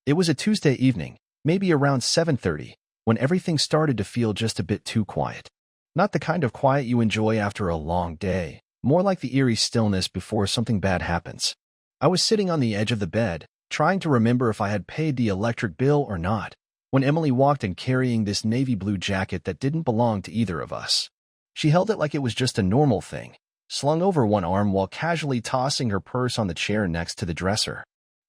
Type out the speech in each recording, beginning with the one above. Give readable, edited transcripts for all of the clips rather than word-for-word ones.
It was a Tuesday evening, maybe around 7:30, when everything started to feel just a bit too quiet. Not the kind of quiet you enjoy after a long day, more like the eerie stillness before something bad happens. I was sitting on the edge of the bed, trying to remember if I had paid the electric bill or not, when Emily walked in carrying this navy blue jacket that didn't belong to either of us. She held it like it was just a normal thing, slung over one arm while casually tossing her purse on the chair next to the dresser.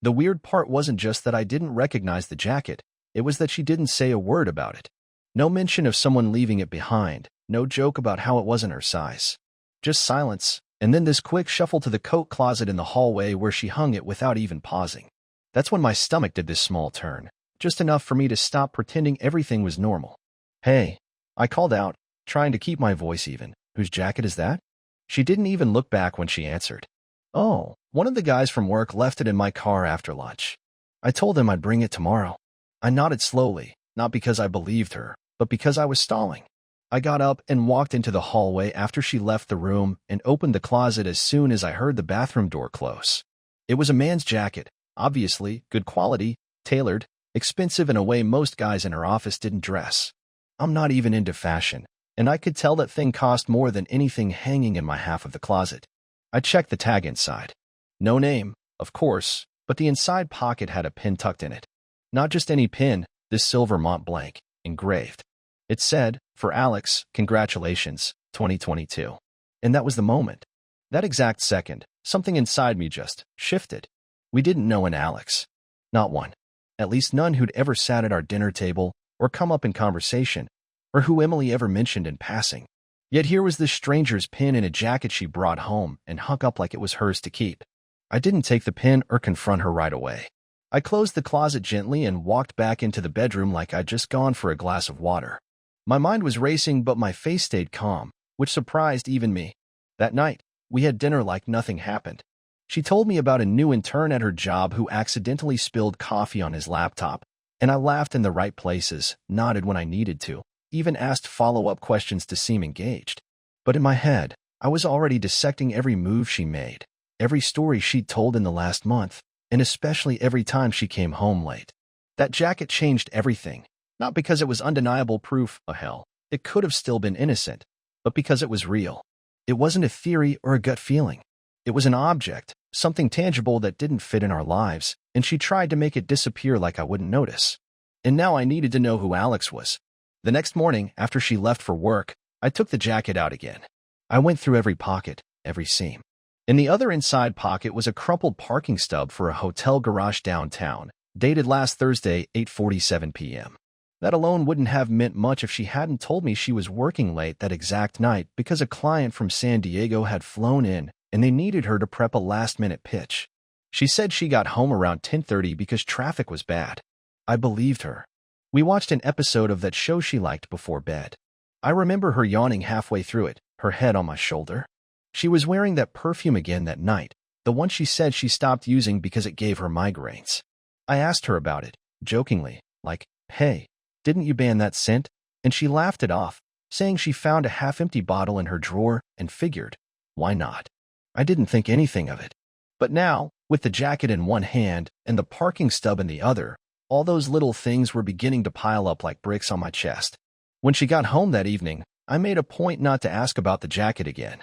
The weird part wasn't just that I didn't recognize the jacket, it was that she didn't say a word about it. No mention of someone leaving it behind, no joke about how it wasn't her size. Just silence, and then this quick shuffle to the coat closet in the hallway where she hung it without even pausing. That's when my stomach did this small turn, just enough for me to stop pretending everything was normal. "Hey," I called out, trying to keep my voice even. "Whose jacket is that?" She didn't even look back when she answered. "Oh, one of the guys from work left it in my car after lunch. I told him I'd bring it tomorrow." I nodded slowly, not because I believed her, but because I was stalling. I got up and walked into the hallway after she left the room and opened the closet as soon as I heard the bathroom door close. It was a man's jacket, obviously, good quality, tailored, expensive in a way most guys in her office didn't dress. I'm not even into fashion, and I could tell that thing cost more than anything hanging in my half of the closet. I checked the tag inside. No name, of course, but the inside pocket had a pin tucked in it. Not just any pin, this silver Mont Blanc, engraved. It said, "For Alex, congratulations, 2022. And that was the moment. That exact second, something inside me just shifted. We didn't know an Alex. Not one. At least none who'd ever sat at our dinner table, or come up in conversation, or who Emily ever mentioned in passing. Yet here was this stranger's pin in a jacket she brought home and hung up like it was hers to keep. I didn't take the pin or confront her right away. I closed the closet gently and walked back into the bedroom like I'd just gone for a glass of water. My mind was racing, but my face stayed calm, which surprised even me. That night, we had dinner like nothing happened. She told me about a new intern at her job who accidentally spilled coffee on his laptop, and I laughed in the right places, nodded when I needed to, even asked follow-up questions to seem engaged. But in my head, I was already dissecting every move she made, every story she'd told in the last month, and especially every time she came home late. That jacket changed everything, not because it was undeniable proof, hell, it could have still been innocent, but because it was real. It wasn't a theory or a gut feeling. It was an object, something tangible that didn't fit in our lives, and she tried to make it disappear like I wouldn't notice. And now I needed to know who Alex was. The next morning, after she left for work, I took the jacket out again. I went through every pocket, every seam. In the other inside pocket was a crumpled parking stub for a hotel garage downtown, dated last Thursday, 8:47 p.m. That alone wouldn't have meant much if she hadn't told me she was working late that exact night because a client from San Diego had flown in and they needed her to prep a last-minute pitch. She said she got home around 10:30 because traffic was bad. I believed her. We watched an episode of that show she liked before bed. I remember her yawning halfway through it, her head on my shoulder. She was wearing that perfume again that night, the one she said she stopped using because it gave her migraines. I asked her about it, jokingly, like, "Hey, didn't you ban that scent?" And she laughed it off, saying she found a half-empty bottle in her drawer and figured, why not? I didn't think anything of it. But now, with the jacket in one hand and the parking stub in the other, all those little things were beginning to pile up like bricks on my chest. When she got home that evening, I made a point not to ask about the jacket again.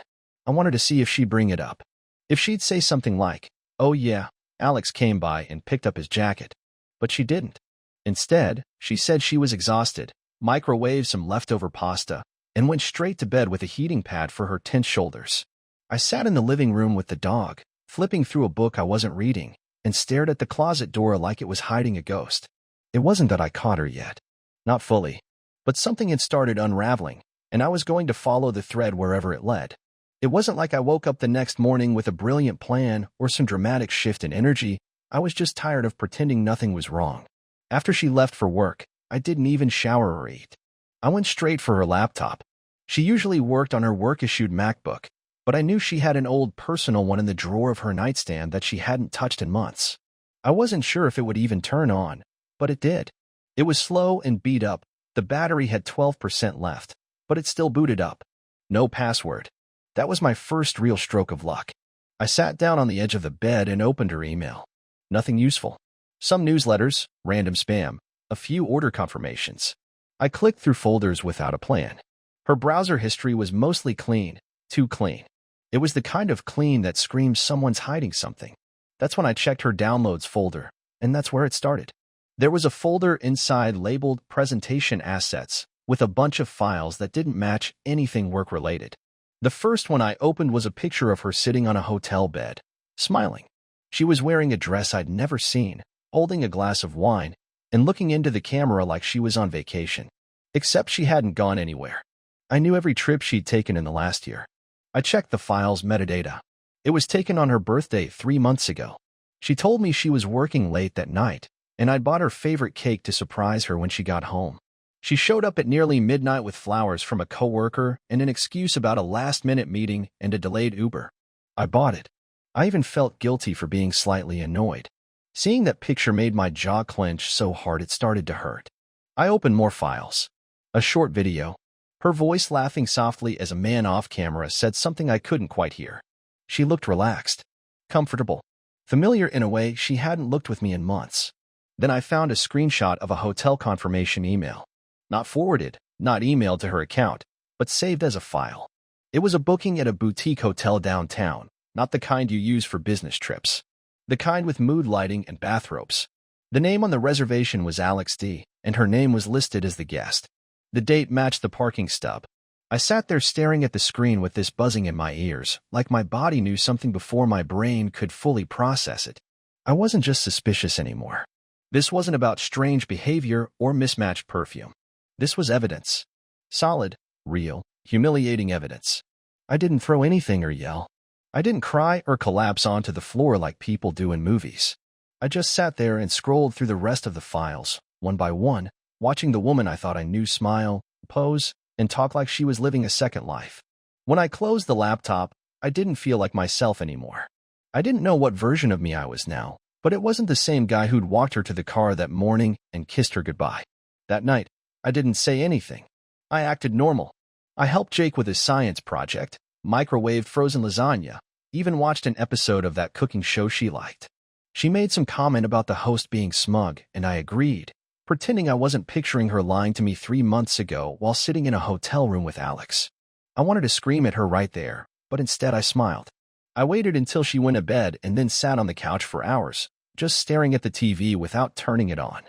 I wanted to see if she'd bring it up. If she'd say something like, "Oh yeah, Alex came by and picked up his jacket." But she didn't. Instead, she said she was exhausted, microwaved some leftover pasta, and went straight to bed with a heating pad for her tense shoulders. I sat in the living room with the dog, flipping through a book I wasn't reading, and stared at the closet door like it was hiding a ghost. It wasn't that I caught her yet. Not fully. But something had started unraveling, and I was going to follow the thread wherever it led. It wasn't like I woke up the next morning with a brilliant plan or some dramatic shift in energy. I was just tired of pretending nothing was wrong. After she left for work, I didn't even shower or eat. I went straight for her laptop. She usually worked on her work-issued MacBook, but I knew she had an old personal one in the drawer of her nightstand that she hadn't touched in months. I wasn't sure if it would even turn on, but it did. It was slow and beat up. The battery had 12% left, but it still booted up. No password. That was my first real stroke of luck. I sat down on the edge of the bed and opened her email. Nothing useful. Some newsletters, random spam, a few order confirmations. I clicked through folders without a plan. Her browser history was mostly clean, too clean. It was the kind of clean that screams someone's hiding something. That's when I checked her downloads folder, and that's where it started. There was a folder inside labeled Presentation Assets with a bunch of files that didn't match anything work-related. The first one I opened was a picture of her sitting on a hotel bed, smiling. She was wearing a dress I'd never seen, holding a glass of wine, and looking into the camera like she was on vacation. Except she hadn't gone anywhere. I knew every trip she'd taken in the last year. I checked the file's metadata. It was taken on her birthday 3 months ago. She told me she was working late that night, and I'd bought her favorite cake to surprise her when she got home. She showed up at nearly midnight with flowers from a coworker and an excuse about a last-minute meeting and a delayed Uber. I bought it. I even felt guilty for being slightly annoyed. Seeing that picture made my jaw clench so hard it started to hurt. I opened more files. A short video. Her voice laughing softly as a man off camera said something I couldn't quite hear. She looked relaxed, comfortable, familiar in a way she hadn't looked with me in months. Then I found a screenshot of a hotel confirmation email. Not forwarded, not emailed to her account, but saved as a file. It was a booking at a boutique hotel downtown, not the kind you use for business trips. The kind with mood lighting and bathrobes. The name on the reservation was Alex D., and her name was listed as the guest. The date matched the parking stub. I sat there staring at the screen with this buzzing in my ears, like my body knew something before my brain could fully process it. I wasn't just suspicious anymore. This wasn't about strange behavior or mismatched perfume. This was evidence. Solid, real, humiliating evidence. I didn't throw anything or yell. I didn't cry or collapse onto the floor like people do in movies. I just sat there and scrolled through the rest of the files, one by one, watching the woman I thought I knew smile, pose, and talk like she was living a second life. When I closed the laptop, I didn't feel like myself anymore. I didn't know what version of me I was now, but it wasn't the same guy who'd walked her to the car that morning and kissed her goodbye. That night, I didn't say anything. I acted normal. I helped Jake with his science project, microwaved frozen lasagna, even watched an episode of that cooking show she liked. She made some comment about the host being smug, and I agreed, pretending I wasn't picturing her lying to me 3 months ago while sitting in a hotel room with Alex. I wanted to scream at her right there, but instead I smiled. I waited until she went to bed and then sat on the couch for hours, just staring at the TV without turning it on.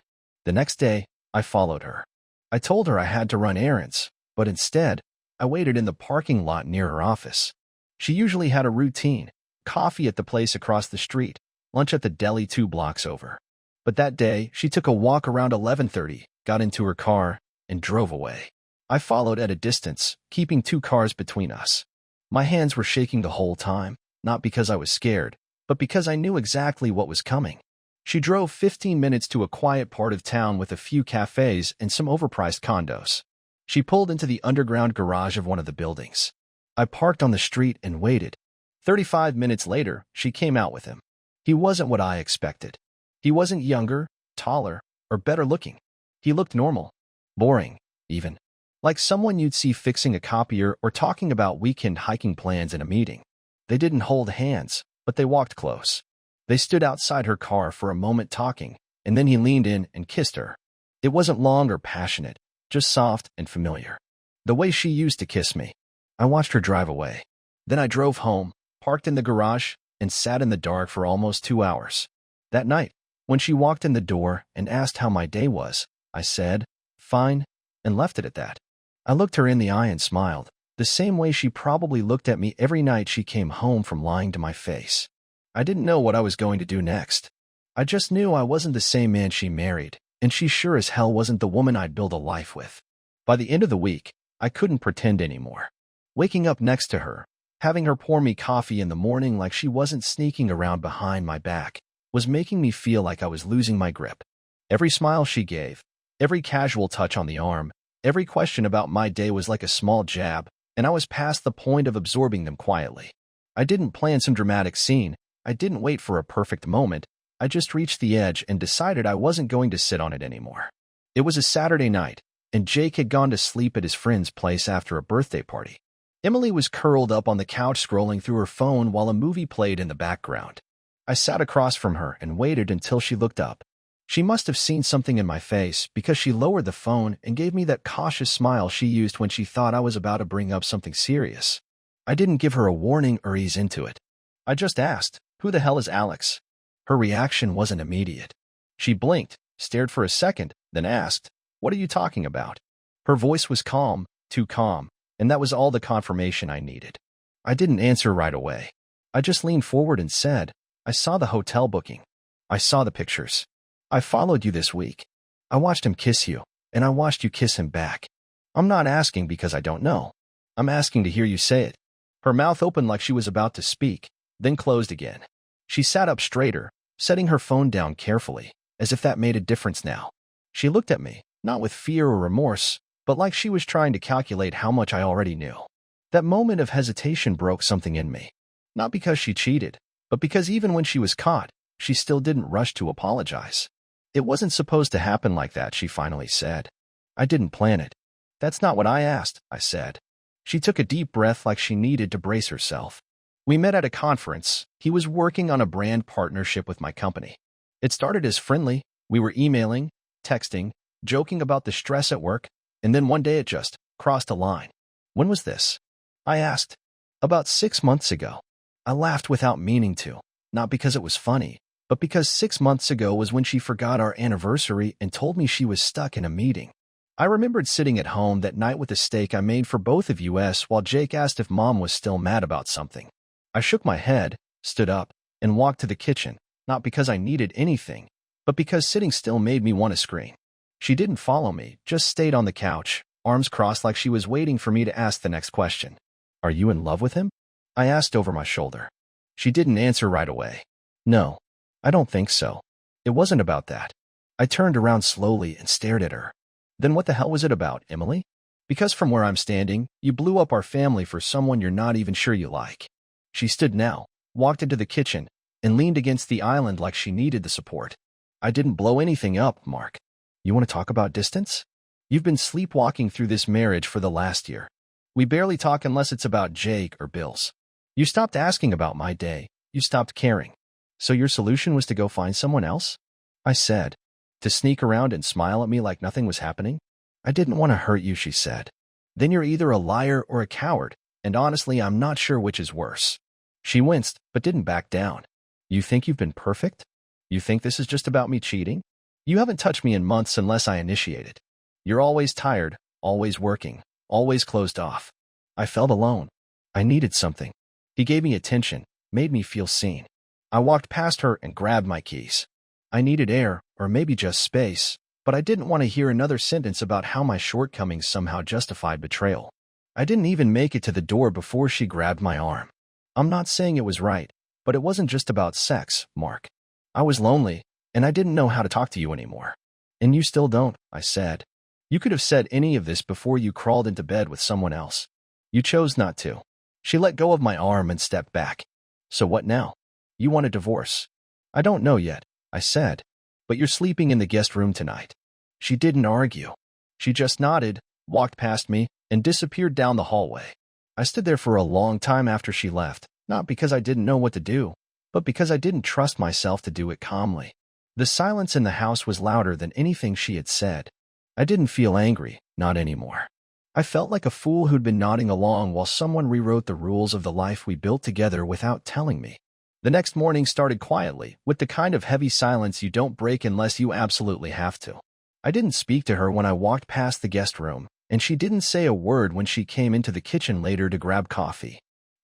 The next day, I followed her. I told her I had to run errands, but instead, I waited in the parking lot near her office. She usually had a routine, coffee at the place across the street, lunch at the deli 2 blocks over. But that day, she took a walk around 11:30, got into her car, and drove away. I followed at a distance, keeping 2 cars between us. My hands were shaking the whole time, not because I was scared, but because I knew exactly what was coming. She drove 15 minutes to a quiet part of town with a few cafes and some overpriced condos. She pulled into the underground garage of one of the buildings. I parked on the street and waited. 35 minutes later, she came out with him. He wasn't what I expected. He wasn't younger, taller, or better looking. He looked normal. Boring, even. Like someone you'd see fixing a copier or talking about weekend hiking plans in a meeting. They didn't hold hands, but they walked close. They stood outside her car for a moment talking, and then he leaned in and kissed her. It wasn't long or passionate, just soft and familiar. The way she used to kiss me. I watched her drive away. Then I drove home, parked in the garage, and sat in the dark for almost 2 hours. That night, when she walked in the door and asked how my day was, I said, "Fine," and left it at that. I looked her in the eye and smiled, the same way she probably looked at me every night she came home from lying to my face. I didn't know what I was going to do next. I just knew I wasn't the same man she married, and she sure as hell wasn't the woman I'd build a life with. By the end of the week, I couldn't pretend anymore. Waking up next to her, having her pour me coffee in the morning like she wasn't sneaking around behind my back, was making me feel like I was losing my grip. Every smile she gave, every casual touch on the arm, every question about my day was like a small jab, and I was past the point of absorbing them quietly. I didn't plan some dramatic scene. I didn't wait for a perfect moment. I just reached the edge and decided I wasn't going to sit on it anymore. It was a Saturday night, and Jake had gone to sleep at his friend's place after a birthday party. Emily was curled up on the couch scrolling through her phone while a movie played in the background. I sat across from her and waited until she looked up. She must have seen something in my face because she lowered the phone and gave me that cautious smile she used when she thought I was about to bring up something serious. I didn't give her a warning or ease into it. I just asked, "Who the hell is Alex?" Her reaction wasn't immediate. She blinked, stared for a second, then asked, "What are you talking about?" Her voice was calm, too calm, and that was all the confirmation I needed. I didn't answer right away. I just leaned forward and said, "I saw the hotel booking. I saw the pictures. I followed you this week. I watched him kiss you, and I watched you kiss him back. I'm not asking because I don't know. I'm asking to hear you say it." Her mouth opened like she was about to speak, then closed again. She sat up straighter, setting her phone down carefully, as if that made a difference now. She looked at me, not with fear or remorse, but like she was trying to calculate how much I already knew. That moment of hesitation broke something in me. Not because she cheated, but because even when she was caught, she still didn't rush to apologize. "It wasn't supposed to happen like that," she finally said. "I didn't plan it." "That's not what I asked," I said. She took a deep breath like she needed to brace herself. "We met at a conference. He was working on a brand partnership with my company. It started as friendly. We were emailing, texting, joking about the stress at work, and then one day it just crossed a line." "When was this?" I asked. "About 6 months ago." I laughed without meaning to, not because it was funny, but because 6 months ago was when she forgot our anniversary and told me she was stuck in a meeting. I remembered sitting at home that night with the steak I made for both of us while Jake asked if Mom was still mad about something. I shook my head, stood up, and walked to the kitchen, not because I needed anything, but because sitting still made me want to scream. She didn't follow me, just stayed on the couch, arms crossed like she was waiting for me to ask the next question. "Are you in love with him?" I asked over my shoulder. She didn't answer right away. "No, I don't think so. It wasn't about that." I turned around slowly and stared at her. "Then what the hell was it about, Emily?" "Because from where I'm standing, you blew up our family for someone you're not even sure you like." She stood now, walked into the kitchen, and leaned against the island like she needed the support. "I didn't blow anything up, Mark. You want to talk about distance? You've been sleepwalking through this marriage for the last year. We barely talk unless it's about Jake or bills. You stopped asking about my day. You stopped caring. So your solution was to go find someone else?" I said. "To sneak around and smile at me like nothing was happening?" "I didn't want to hurt you," she said. "Then you're either a liar or a coward, and honestly, I'm not sure which is worse." She winced, but didn't back down. "You think you've been perfect? You think this is just about me cheating? You haven't touched me in months unless I initiate it. You're always tired, always working, always closed off." I felt alone. I needed something. He gave me attention, made me feel seen. I walked past her and grabbed my keys. I needed air, or maybe just space, but I didn't want to hear another sentence about how my shortcomings somehow justified betrayal. I didn't even make it to the door before she grabbed my arm. "I'm not saying it was right, but it wasn't just about sex, Mark. I was lonely, and I didn't know how to talk to you anymore." "And you still don't," I said. "You could have said any of this before you crawled into bed with someone else. You chose not to." She let go of my arm and stepped back. "So what now? You want a divorce?" "I don't know yet," I said. "But you're sleeping in the guest room tonight." She didn't argue. She just nodded, walked past me, and disappeared down the hallway. I stood there for a long time after she left, not because I didn't know what to do, but because I didn't trust myself to do it calmly. The silence in the house was louder than anything she had said. I didn't feel angry, not anymore. I felt like a fool who'd been nodding along while someone rewrote the rules of the life we built together without telling me. The next morning started quietly, with the kind of heavy silence you don't break unless you absolutely have to. I didn't speak to her when I walked past the guest room, and she didn't say a word when she came into the kitchen later to grab coffee.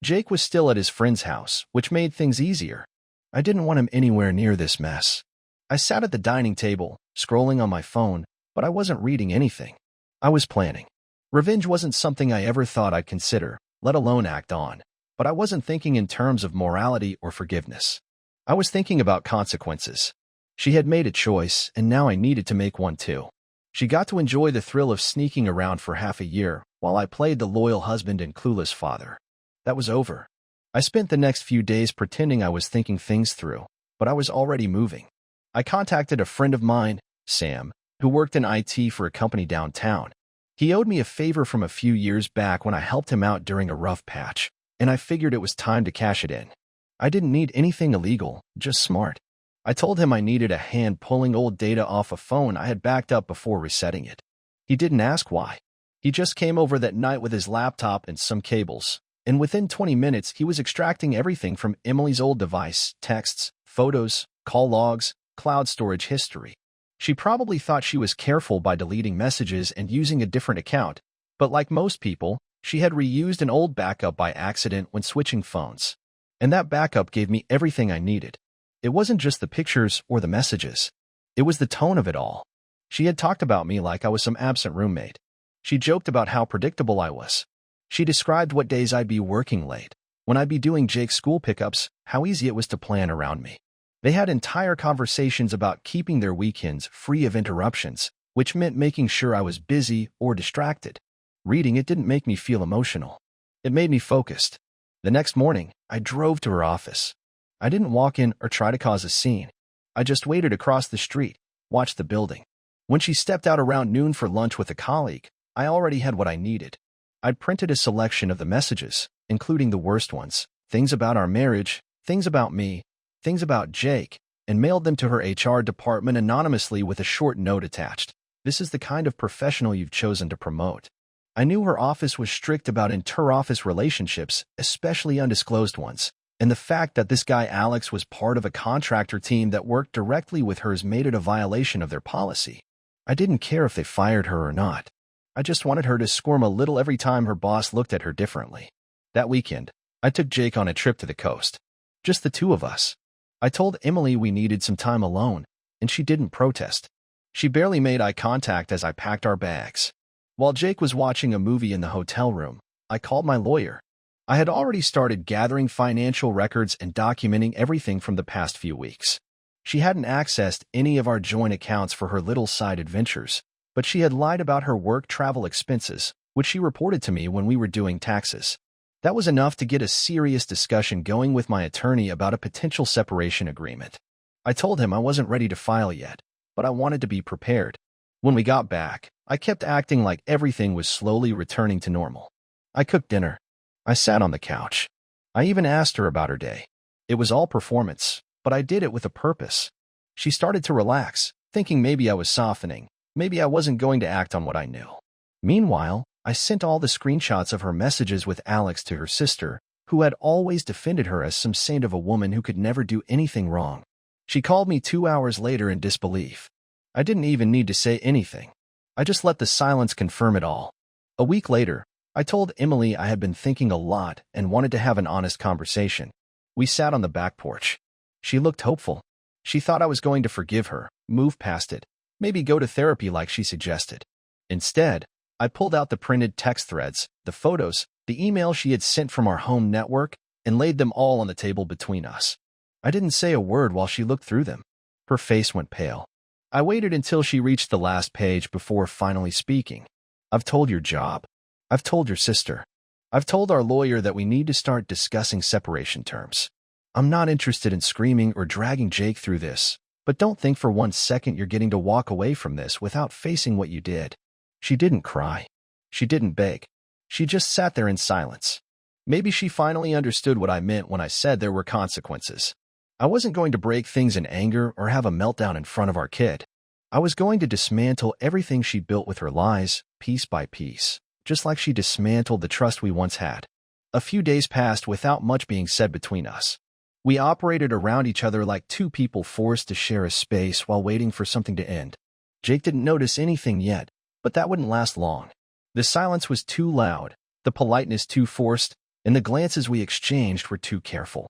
Jake was still at his friend's house, which made things easier. I didn't want him anywhere near this mess. I sat at the dining table, scrolling on my phone, but I wasn't reading anything. I was planning. Revenge wasn't something I ever thought I'd consider, let alone act on, but I wasn't thinking in terms of morality or forgiveness. I was thinking about consequences. She had made a choice, and now I needed to make one too. She got to enjoy the thrill of sneaking around for half a year, while I played the loyal husband and clueless father. That was over. I spent the next few days pretending I was thinking things through, but I was already moving. I contacted a friend of mine, Sam, who worked in IT for a company downtown. He owed me a favor from a few years back when I helped him out during a rough patch, and I figured it was time to cash it in. I didn't need anything illegal, just smart. I told him I needed a hand pulling old data off a phone I had backed up before resetting it. He didn't ask why. He just came over that night with his laptop and some cables, and within 20 minutes he was extracting everything from Emily's old device, texts, photos, call logs, cloud storage history. She probably thought she was careful by deleting messages and using a different account, but like most people, she had reused an old backup by accident when switching phones. And that backup gave me everything I needed. It wasn't just the pictures or the messages. It was the tone of it all. She had talked about me like I was some absent roommate. She joked about how predictable I was. She described what days I'd be working late, when I'd be doing Jake's school pickups, how easy it was to plan around me. They had entire conversations about keeping their weekends free of interruptions, which meant making sure I was busy or distracted. Reading it didn't make me feel emotional. It made me focused. The next morning, I drove to her office. I didn't walk in or try to cause a scene. I just waited across the street, watched the building. When she stepped out around noon for lunch with a colleague, I already had what I needed. I'd printed a selection of the messages, including the worst ones, things about our marriage, things about me, things about Jake, and mailed them to her HR department anonymously with a short note attached. This is the kind of professional you've chosen to promote. I knew her office was strict about inter-office relationships, especially undisclosed ones, and the fact that this guy Alex was part of a contractor team that worked directly with hers made it a violation of their policy. I didn't care if they fired her or not. I just wanted her to squirm a little every time her boss looked at her differently. That weekend, I took Jake on a trip to the coast. Just the two of us. I told Emily we needed some time alone, and she didn't protest. She barely made eye contact as I packed our bags. While Jake was watching a movie in the hotel room, I called my lawyer. I had already started gathering financial records and documenting everything from the past few weeks. She hadn't accessed any of our joint accounts for her little side adventures, but she had lied about her work travel expenses, which she reported to me when we were doing taxes. That was enough to get a serious discussion going with my attorney about a potential separation agreement. I told him I wasn't ready to file yet, but I wanted to be prepared. When we got back, I kept acting like everything was slowly returning to normal. I cooked dinner. I sat on the couch. I even asked her about her day. It was all performance, but I did it with a purpose. She started to relax, thinking maybe I was softening. Maybe I wasn't going to act on what I knew. Meanwhile, I sent all the screenshots of her messages with Alex to her sister, who had always defended her as some saint of a woman who could never do anything wrong. She called me 2 hours later in disbelief. I didn't even need to say anything. I just let the silence confirm it all. A week later, I told Emily I had been thinking a lot and wanted to have an honest conversation. We sat on the back porch. She looked hopeful. She thought I was going to forgive her, move past it, maybe go to therapy like she suggested. Instead, I pulled out the printed text threads, the photos, the email she had sent from our home network, and laid them all on the table between us. I didn't say a word while she looked through them. Her face went pale. I waited until she reached the last page before finally speaking. I've told your job. I've told your sister. I've told our lawyer that we need to start discussing separation terms. I'm not interested in screaming or dragging Jake through this, but don't think for 1 second you're getting to walk away from this without facing what you did. She didn't cry. She didn't beg. She just sat there in silence. Maybe she finally understood what I meant when I said there were consequences. I wasn't going to break things in anger or have a meltdown in front of our kid. I was going to dismantle everything she built with her lies, piece by piece, just like she dismantled the trust we once had. A few days passed without much being said between us. We operated around each other like two people forced to share a space while waiting for something to end. Jake didn't notice anything yet, but that wouldn't last long. The silence was too loud, the politeness too forced, and the glances we exchanged were too careful.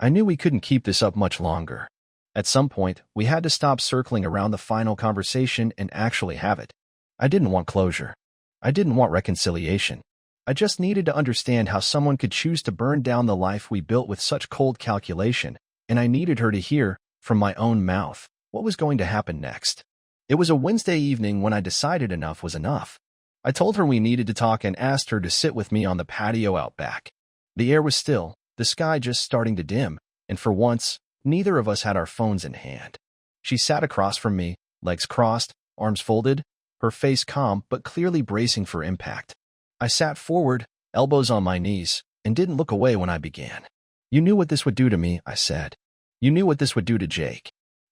I knew we couldn't keep this up much longer. At some point, we had to stop circling around the final conversation and actually have it. I didn't want closure. I didn't want reconciliation. I just needed to understand how someone could choose to burn down the life we built with such cold calculation, and I needed her to hear, from my own mouth, what was going to happen next. It was a Wednesday evening when I decided enough was enough. I told her we needed to talk and asked her to sit with me on the patio out back. The air was still, the sky just starting to dim, and for once, neither of us had our phones in hand. She sat across from me, legs crossed, arms folded, her face calm but clearly bracing for impact. I sat forward, elbows on my knees, and didn't look away when I began. You knew what this would do to me, I said. You knew what this would do to Jake.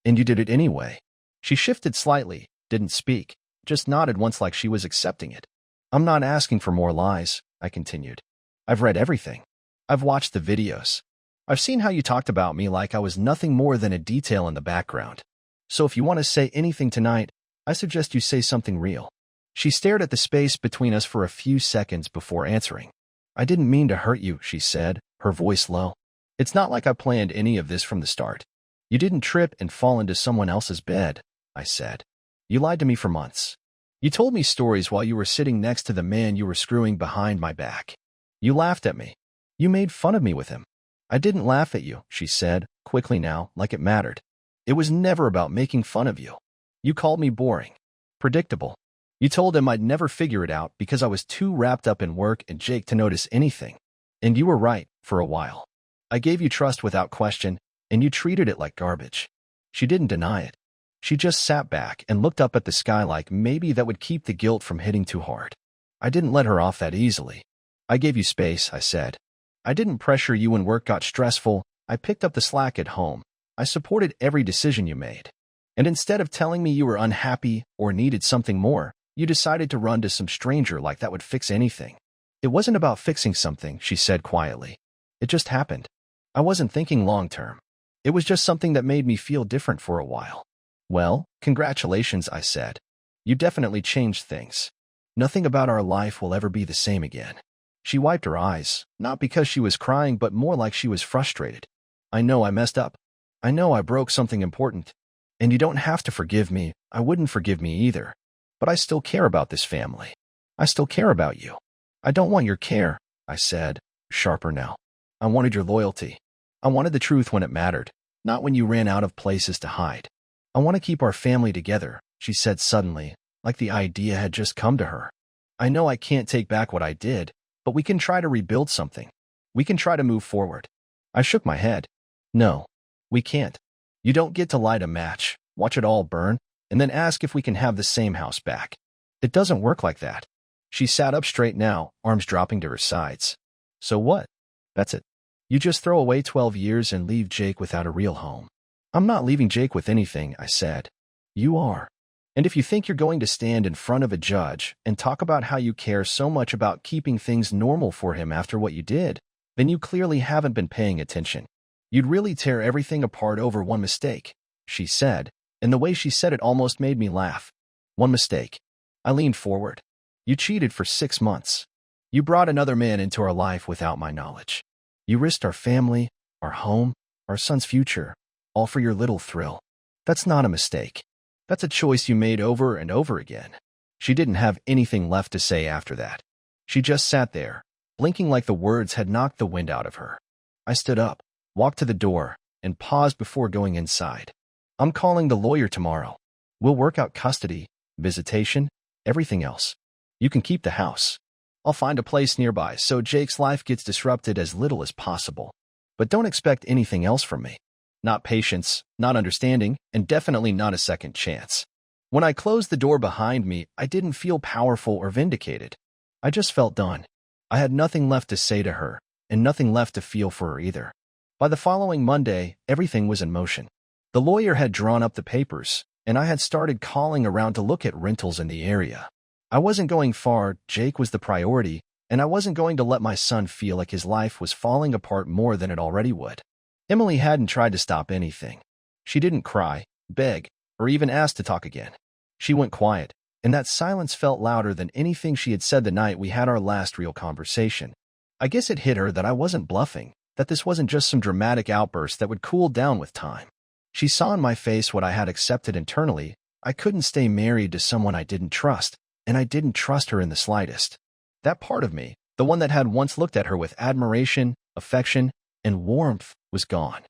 And you did it anyway. She shifted slightly, didn't speak, just nodded once like she was accepting it. I'm not asking for more lies, I continued. I've read everything. I've watched the videos. I've seen how you talked about me like I was nothing more than a detail in the background. So if you want to say anything tonight, I suggest you say something real. She stared at the space between us for a few seconds before answering. I didn't mean to hurt you, she said, her voice low. It's not like I planned any of this from the start. You didn't trip and fall into someone else's bed, I said. You lied to me for months. You told me stories while you were sitting next to the man you were screwing behind my back. You laughed at me. You made fun of me with him. I didn't laugh at you, she said, quickly now, like it mattered. It was never about making fun of you. You called me boring. Predictable. You told him I'd never figure it out because I was too wrapped up in work and Jake to notice anything. And you were right, for a while. I gave you trust without question, and you treated it like garbage. She didn't deny it. She just sat back and looked up at the sky like maybe that would keep the guilt from hitting too hard. I didn't let her off that easily. I gave you space, I said. I didn't pressure you when work got stressful. I picked up the slack at home. I supported every decision you made. And instead of telling me you were unhappy or needed something more, you decided to run to some stranger like that would fix anything. It wasn't about fixing something, she said quietly. It just happened. I wasn't thinking long-term. It was just something that made me feel different for a while. Well, congratulations, I said. You definitely changed things. Nothing about our life will ever be the same again. She wiped her eyes, not because she was crying, but more like she was frustrated. I know I messed up. I know I broke something important. And you don't have to forgive me. I wouldn't forgive me either. But I still care about this family. I still care about you. I don't want your care, I said, sharper now. I wanted your loyalty. I wanted the truth when it mattered, not when you ran out of places to hide. I want to keep our family together, she said suddenly, like the idea had just come to her. I know I can't take back what I did, but we can try to rebuild something. We can try to move forward. I shook my head. No, we can't. You don't get to light a match, watch it all burn, and then ask if we can have the same house back. It doesn't work like that. She sat up straight now, arms dropping to her sides. So what? That's it. You just throw away 12 years and leave Jake without a real home. I'm not leaving Jake with anything, I said. You are. And if you think you're going to stand in front of a judge and talk about how you care so much about keeping things normal for him after what you did, then you clearly haven't been paying attention. You'd really tear everything apart over one mistake, she said, and the way she said it almost made me laugh. One mistake. I leaned forward. You cheated for 6 months. You brought another man into our life without my knowledge. You risked our family, our home, our son's future, all for your little thrill. That's not a mistake. That's a choice you made over and over again. She didn't have anything left to say after that. She just sat there, blinking like the words had knocked the wind out of her. I stood up, walked to the door, and paused before going inside. I'm calling the lawyer tomorrow. We'll work out custody, visitation, everything else. You can keep the house. I'll find a place nearby so Jake's life gets disrupted as little as possible. But don't expect anything else from me. Not patience, not understanding, and definitely not a second chance. When I closed the door behind me, I didn't feel powerful or vindicated. I just felt done. I had nothing left to say to her, and nothing left to feel for her either. By the following Monday, everything was in motion. The lawyer had drawn up the papers, and I had started calling around to look at rentals in the area. I wasn't going far, Jake was the priority, and I wasn't going to let my son feel like his life was falling apart more than it already would. Emily hadn't tried to stop anything. She didn't cry, beg, or even ask to talk again. She went quiet, and that silence felt louder than anything she had said the night we had our last real conversation. I guess it hit her that I wasn't bluffing, that this wasn't just some dramatic outburst that would cool down with time. She saw in my face what I had accepted internally. I couldn't stay married to someone I didn't trust, and I didn't trust her in the slightest. That part of me, the one that had once looked at her with admiration, affection, and warmth, was gone.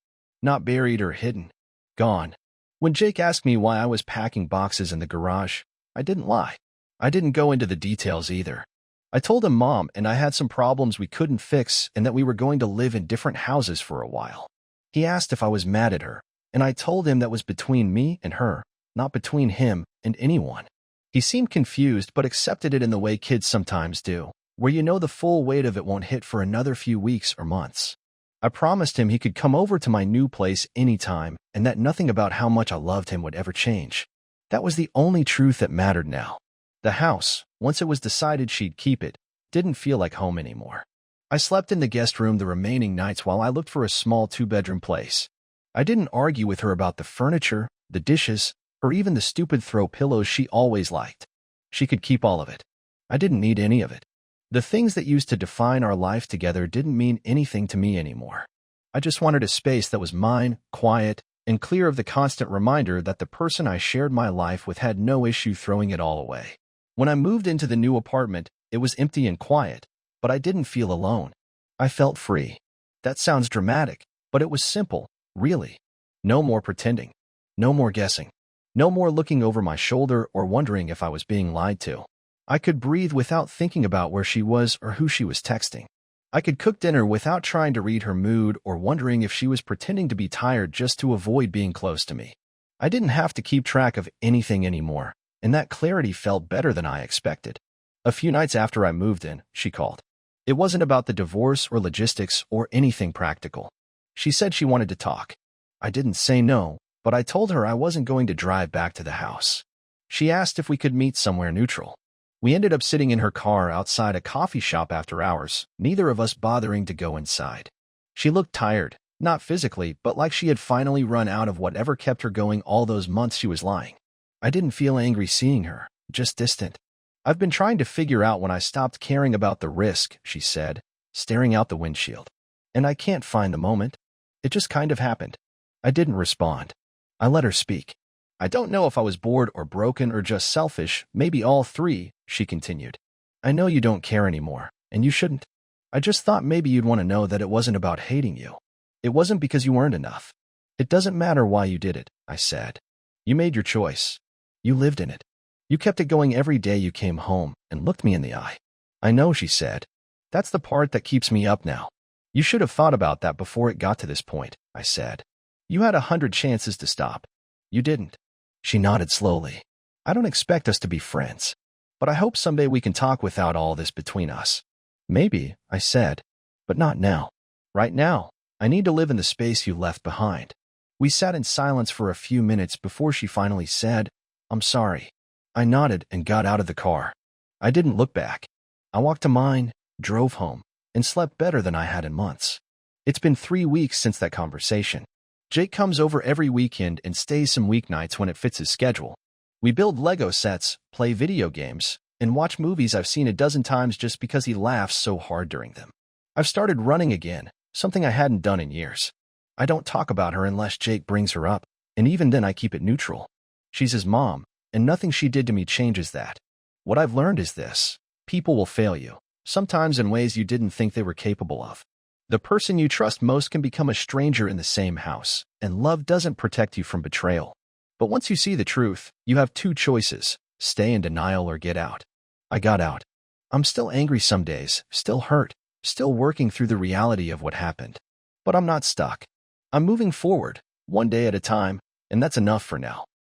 Not buried or hidden. Gone. When Jake asked me why I was packing boxes in the garage, I didn't lie. I didn't go into the details either. I told him Mom and I had some problems we couldn't fix and that we were going to live in different houses for a while. He asked if I was mad at her, and I told him that was between me and her, not between him and anyone. He seemed confused but accepted it in the way kids sometimes do, where you know the full weight of it won't hit for another few weeks or months. I promised him he could come over to my new place anytime and that nothing about how much I loved him would ever change. That was the only truth that mattered now. The house, once it was decided she'd keep it, didn't feel like home anymore. I slept in the guest room the remaining nights while I looked for a small two-bedroom place. I didn't argue with her about the furniture, the dishes, or even the stupid throw pillows she always liked. She could keep all of it. I didn't need any of it. The things that used to define our life together didn't mean anything to me anymore. I just wanted a space that was mine, quiet, and clear of the constant reminder that the person I shared my life with had no issue throwing it all away. When I moved into the new apartment, it was empty and quiet, but I didn't feel alone. I felt free. That sounds dramatic, but it was simple, really. No more pretending. No more guessing. No more looking over my shoulder or wondering if I was being lied to. I could breathe without thinking about where she was or who she was texting. I could cook dinner without trying to read her mood or wondering if she was pretending to be tired just to avoid being close to me. I didn't have to keep track of anything anymore, and that clarity felt better than I expected. A few nights after I moved in, she called. It wasn't about the divorce or logistics or anything practical. She said she wanted to talk. I didn't say no, but I told her I wasn't going to drive back to the house. She asked if we could meet somewhere neutral. We ended up sitting in her car outside a coffee shop after hours, neither of us bothering to go inside. She looked tired, not physically, but like she had finally run out of whatever kept her going all those months she was lying. I didn't feel angry seeing her, just distant. I've been trying to figure out when I stopped caring about the risk, she said, staring out the windshield. And I can't find the moment. It just kind of happened. I didn't respond. I let her speak. I don't know if I was bored or broken or just selfish, maybe all three, she continued. I know you don't care anymore, and you shouldn't. I just thought maybe you'd want to know that it wasn't about hating you. It wasn't because you weren't enough. It doesn't matter why you did it, I said. You made your choice. You lived in it. You kept it going every day you came home and looked me in the eye. I know, she said. That's the part that keeps me up now. You should have thought about that before it got to this point, I said. You had 100 chances to stop. You didn't. She nodded slowly. I don't expect us to be friends, but I hope someday we can talk without all this between us. Maybe, I said, but not now. Right now, I need to live in the space you left behind. We sat in silence for a few minutes before she finally said, I'm sorry. I nodded and got out of the car. I didn't look back. I walked to mine, drove home, and slept better than I had in months. It's been 3 weeks since that conversation. Jake comes over every weekend and stays some weeknights when it fits his schedule. We build Lego sets, play video games, and watch movies I've seen a dozen times just because he laughs so hard during them. I've started running again, something I hadn't done in years. I don't talk about her unless Jake brings her up, and even then I keep it neutral. She's his mom, and nothing she did to me changes that. What I've learned is this: people will fail you, sometimes in ways you didn't think they were capable of. The person you trust most can become a stranger in the same house, and love doesn't protect you from betrayal. But once you see the truth, you have two choices: stay in denial or get out. I got out. I'm still angry some days, still hurt, still working through the reality of what happened. But I'm not stuck. I'm moving forward, one day at a time, and that's enough for now.